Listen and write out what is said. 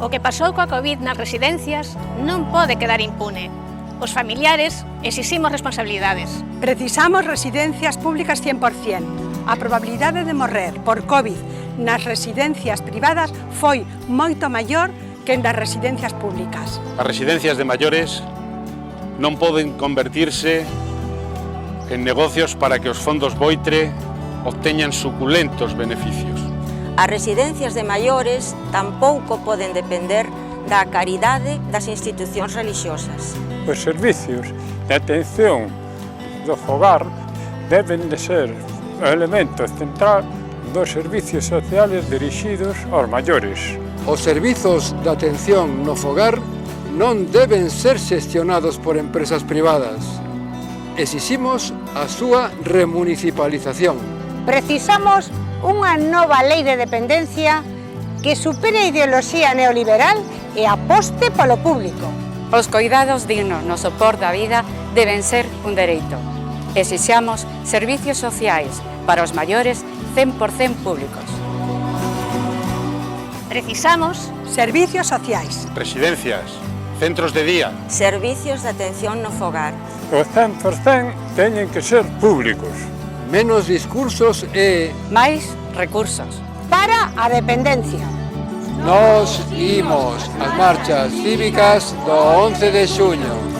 O que pasou coa COVID nas residencias non pode quedar impune. Os familiares exiximos responsabilidades. Precisamos residencias públicas 100%. A probabilidade de morrer por COVID nas residencias privadas foi moito maior que nas residencias públicas. As residencias de maiores non poden convertirse en negocios para que os fondos Boitre obteñan suculentos beneficios. As residencias de maiores tampouco poden depender da caridade das institucións religiosas. Os servicios de atención do fogar deben de ser o elemento central dos servicios sociales dirixidos aos maiores. Os servizos de atención no fogar non deben ser xestionados por empresas privadas. Exiximos a súa remunicipalización. Precisamos unha nova lei de dependencia que supere a ideoloxía neoliberal e aposte polo público. Os coidados dignos no sopor da vida deben ser un dereito. Exixamos servicios sociais para os maiores 100% públicos. Precisamos Servicios sociais. Residencias, centros de día. Servicios de atención no fogar. Os 100% teñen que ser públicos. Menos discursos e Máis recursos. Para a dependencia. nos imos ás marchas cívicas do 11 de xuño.